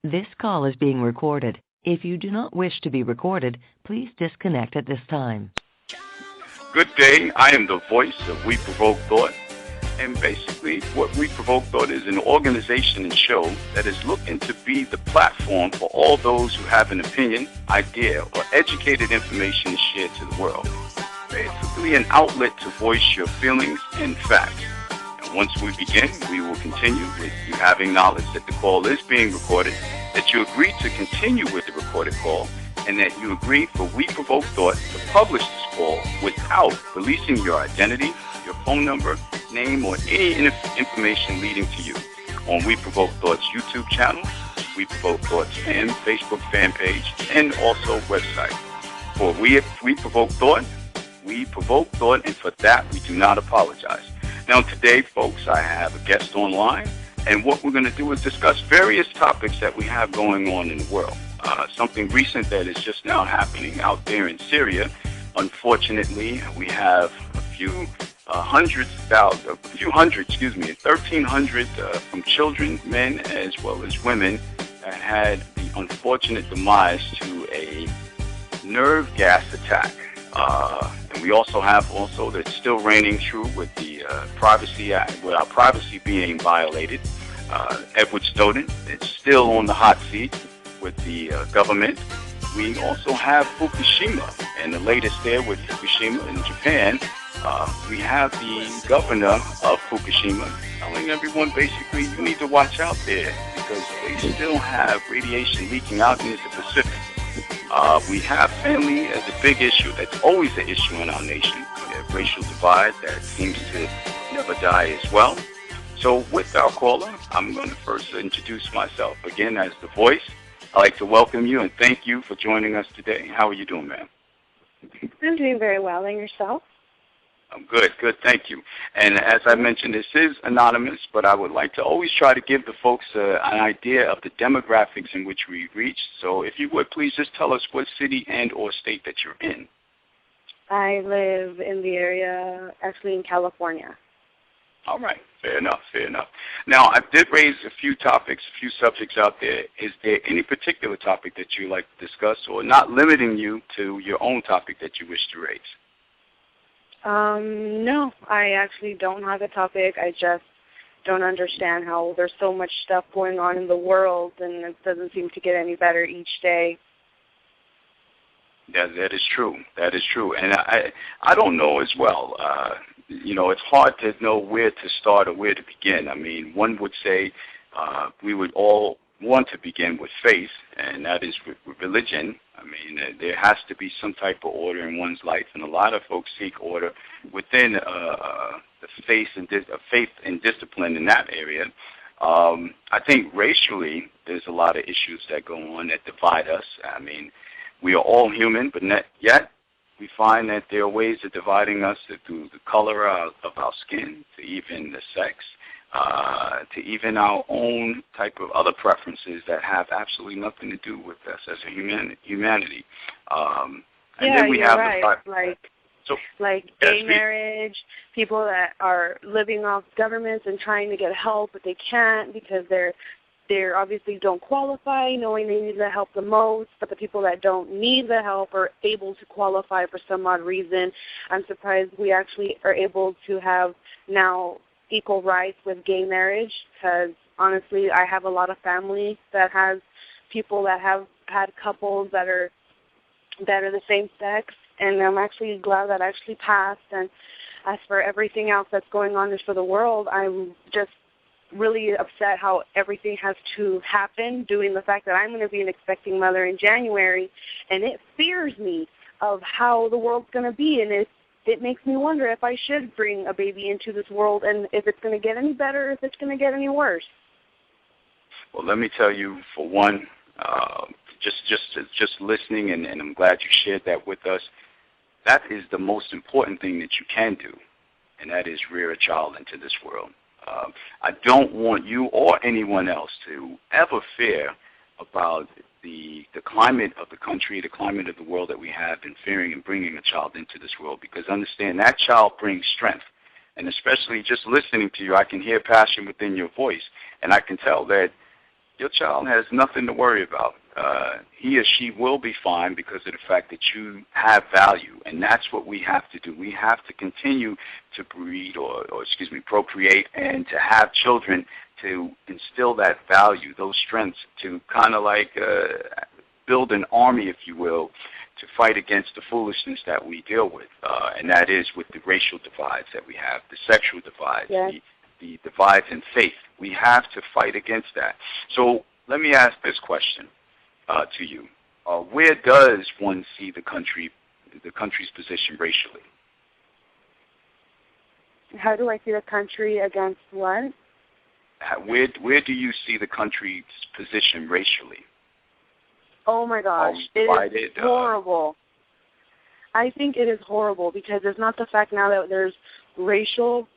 This call is being recorded. If you do not wish to be recorded, please disconnect at this time. Good day. I am the voice of We Provoke Thought. And basically, what We Provoke Thought is an organization and show that is looking to be the platform for all those who have an opinion, idea, or educated information to share to the world. Basically, an outlet to voice your feelings and facts. And once we begin, we will continue with you having knowledge that the call is being recorded, that you agree to continue with the recorded call, and that you agree for We Provoke Thought to publish this call without releasing your identity, your phone number, name, or any information leading to you on We Provoke Thought's YouTube channel, We Provoke Thought's Facebook fan page, and also website. For We Provoke Thought, We Provoke Thought, and for that we do not apologize. Now today, folks, I have a guest online, and what we're going to do is discuss various topics that we have going on in the world. Something recent that is just now happening out there in Syria. Unfortunately, we have a few hundred, 1,300 from children, men, as well as women, that had the unfortunate demise to a nerve gas attack. And we also have that's still reigning true with the Privacy Act, with our privacy being violated. Edward Snowden is still on the hot seat with the government. We also have Fukushima, and the latest there with Fukushima in Japan. We have the governor of Fukushima telling everyone basically you need to watch out there because they still have radiation leaking out into the Pacific. We have family as a big issue. That's always an issue in our nation. We have racial divide that seems to never die as well. So with our caller, I'm going to first introduce myself again as the voice. I'd like to welcome you and thank you for joining us today. How are you doing, ma'am? I'm doing very well. And yourself? I'm good, thank you. And as I mentioned, this is anonymous, but I would like to always try to give the folks an idea of the demographics in which we reach. So if you would, please just tell us what city and or state that you're in. I live in the area, actually in California. All right, fair enough. Now, I did raise a few subjects out there. Is there any particular topic that you like to discuss, or not limiting you to your own topic that you wish to raise? No, I actually don't have a topic. I just don't understand how there's so much stuff going on in the world, and it doesn't seem to get any better each day. Yeah, that is true. And I don't know as well. It's hard to know where to start or where to begin. I mean, one would say we would all want to begin with faith, and that is with religion. I mean, there has to be some type of order in one's life, and a lot of folks seek order within the faith and discipline in that area. I think racially, there's a lot of issues that go on that divide us. I mean, we are all human, but yet we find that there are ways of dividing us through the color of our skin, to even the sex, to even our own type of other preferences that have absolutely nothing to do with us as a humanity. And then we have right. Like gay marriage, people that are living off governments and trying to get help, but they can't because they're obviously don't qualify, knowing they need the help the most, but the people that don't need the help are able to qualify for some odd reason. I'm surprised we actually are able to have now equal rights with gay marriage, because honestly I have a lot of family that has people that have had couples that are the same sex, and I'm actually glad that actually passed. And as for everything else that's going on for the world, I'm just really upset how everything has to happen, due to the fact that I'm going to be an expecting mother in January, and it fears me of how the world's going to be, and it makes me wonder if I should bring a baby into this world, and if it's going to get any better, if it's going to get any worse. Well, let me tell you, for one, just listening, and I'm glad you shared that with us, that is the most important thing that you can do, and that is rear a child into this world. I don't want you or anyone else to ever fear about the climate of the country, the climate of the world that we have in fearing and bringing a child into this world, because understand that child brings strength. And especially just listening to you, I can hear passion within your voice, and I can tell that your child has nothing to worry about. He or she will be fine because of the fact that you have value, and that's what we have to do. We have to continue to breed or procreate, and to have children to instill that value, those strengths, to kind of like build an army, if you will, to fight against the foolishness that we deal with, and that is with the racial divides that we have, the sexual divides, yes. the divides in faith. We have to fight against that. So let me ask this question to you. Where does one see the country's position racially? How do I see the country against what? Where do you see the country's position racially? Oh my gosh, it is horrible. I think it is horrible because it's not the fact now that there's racial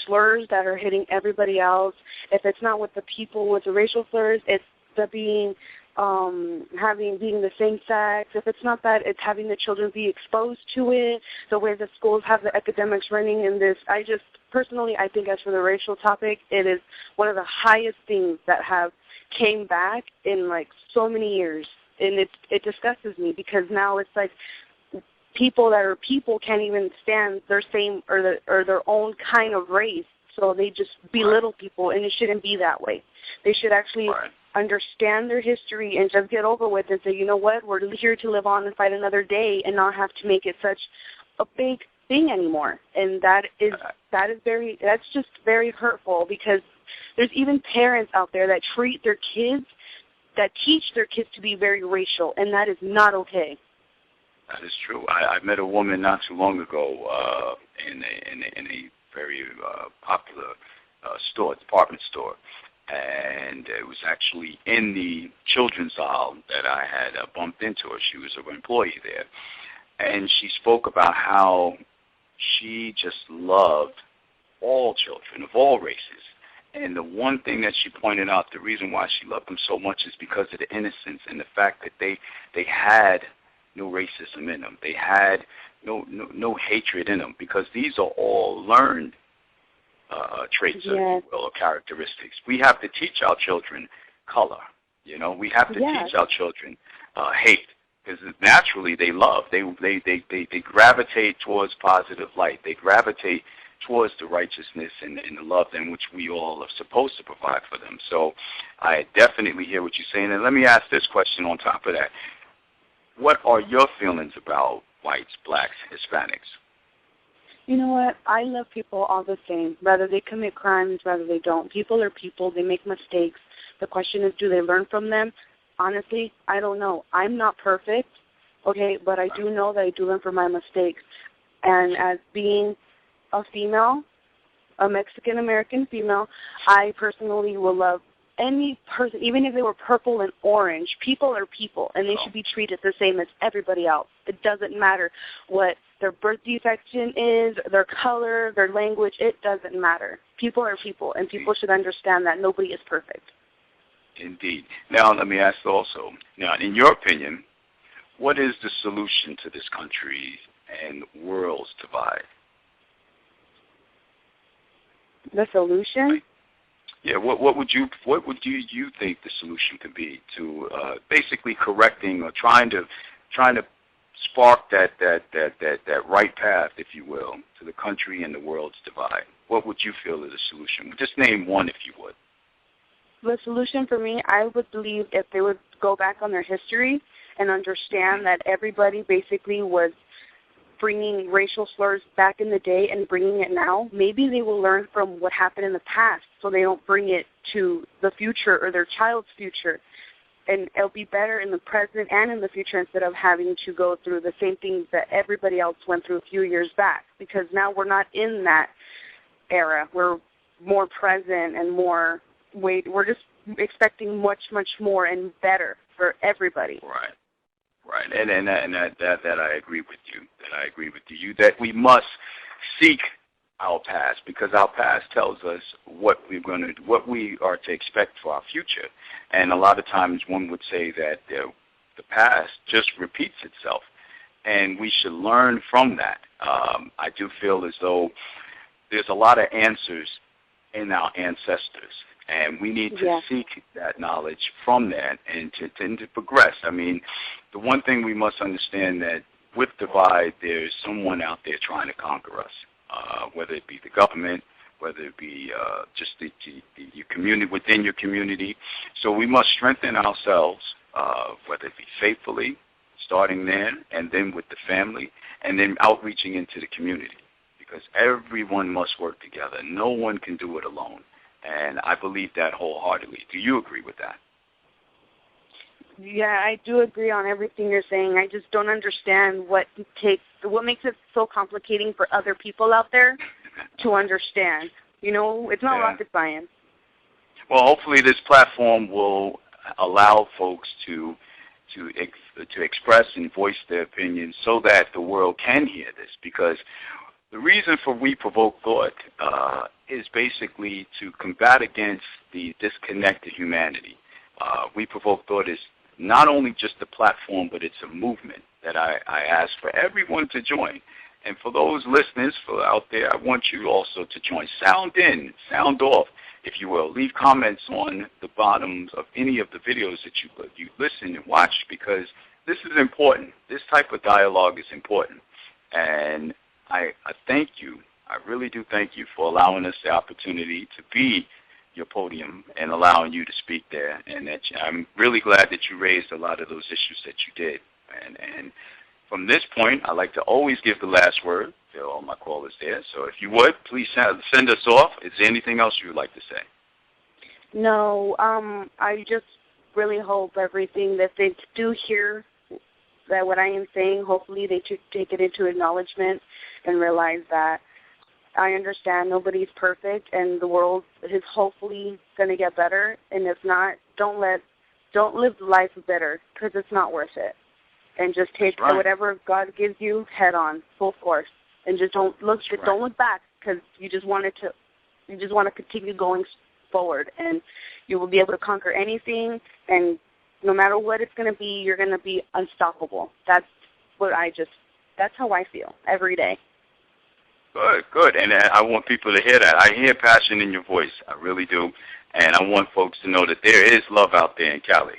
slurs that are hitting everybody else. If it's not with the people with the racial slurs, it's the being the same sex. If it's not that, it's having the children be exposed to it, the way the schools have the academics running in this. I think as for the racial topic, it is one of the highest things that have came back in like so many years. And it disgusts me because now it's like people that are people can't even stand their same or their own kind of race, so they just belittle people, and it shouldn't be that way. They should actually understand their history and just get over with it and say, you know what, we're here to live on and fight another day, and not have to make it such a big thing anymore. And that's just very hurtful, because there's even parents out there that teach their kids to be very racial, and that is not okay. That is true. I met a woman not too long ago in a very popular department store, and it was actually in the children's aisle that I had bumped into her. She was an employee there, and she spoke about how she just loved all children of all races. And the one thing that she pointed out, the reason why she loved them so much is because of the innocence and the fact that they had no racism in them. They had no hatred in them, because these are all learned traits, if you will, or characteristics. We have to teach our children color. We have to teach our children hate, because naturally they love. They gravitate towards positive light. They gravitate towards the righteousness and the love in which we all are supposed to provide for them. So I definitely hear what you're saying. And let me ask this question on top of that. What are your feelings about whites, blacks, Hispanics? You know what? I love people all the same, whether they commit crimes, whether they don't. People are people. They make mistakes. The question is, do they learn from them? Honestly, I don't know. I'm not perfect, okay, but I do know that I do learn from my mistakes. And as being a female, a Mexican-American female, I personally will love any person, even if they were purple and orange. People are people, and they should be treated the same as everybody else. It doesn't matter what their birth defection is, their color, their language. It doesn't matter. People are people, and people should understand that nobody is perfect. Indeed. Now, let me ask also, in your opinion, what is the solution to this country and world's divide? The solution? Yeah, what would you think the solution could be to basically correcting or trying to spark that right path, if you will, to the country and the world's divide? What would you feel is the solution? Just name one, if you would. The solution for me, I would believe if they would go back on their history and understand that everybody basically was bringing racial slurs back in the day and bringing it now, maybe they will learn from what happened in the past so they don't bring it to the future or their child's future. And it'll be better in the present and in the future instead of having to go through the same things that everybody else went through a few years back, because now we're not in that era. We're more present and we're just expecting much, much more and better for everybody. Right. Right, and that I agree with you. That we must seek our past, because our past tells us what we are to expect for our future. And a lot of times one would say that the past just repeats itself, and we should learn from that. I do feel as though there's a lot of answers in our ancestors, And we need to seek that knowledge from that and to tend to progress. I mean, the one thing we must understand that with divide, there's someone out there trying to conquer us, whether it be the government, whether it be just your community, within your community. So we must strengthen ourselves, whether it be faithfully, starting there, and then with the family, and then outreaching into the community, because everyone must work together. No one can do it alone. And I believe that wholeheartedly. Do you agree with that? Yeah, I do agree on everything you're saying. I just don't understand what makes it so complicating for other people out there to understand. You know, it's not rocket science. Well, hopefully this platform will allow folks to express and voice their opinions so that the world can hear this, because the reason for We Provoke Thought is basically to combat against the disconnected humanity. We Provoke Thought is not only just a platform, but it's a movement that I ask for everyone to join. And for those listeners out there, I want you also to join. Sound in, sound off, if you will. Leave comments on the bottoms of any of the videos that you listen and watch, because this is important. This type of dialogue is important. And I thank you. I really do thank you for allowing us the opportunity to be your podium and allowing you to speak there. And I'm really glad that you raised a lot of those issues that you did. And from this point, I like to always give the last word to all my callers there. So if you would, please send us off. Is there anything else you would like to say? No, I just really hope everything that they do hear, that what I am saying, hopefully they take it into acknowledgement and realize that I understand nobody's perfect and the world is hopefully going to get better. And if not, don't live life bitter, because it's not worth it. And just take whatever God gives you head on, full force, and just don't look back, because you just want to continue going forward, and you will be able to conquer anything. And no matter what it's going to be, you're going to be unstoppable. That's how I feel every day. Good. And I want people to hear that. I hear passion in your voice. I really do. And I want folks to know that there is love out there in Cali.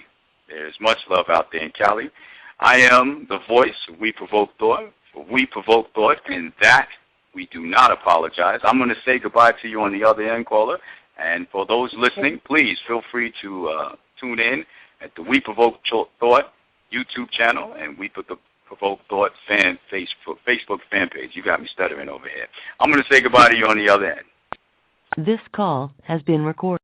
There is much love out there in Cali. I am the voice of We Provoke Thought. We Provoke Thought, and that we do not apologize. I'm going to say goodbye to you on the other end, caller. And for those listening, please feel free to tune in at the We Provoke Thought YouTube channel and We Provoke Thought Facebook fan page. You got me stuttering over here. I'm going to say goodbye to you on the other end. This call has been recorded.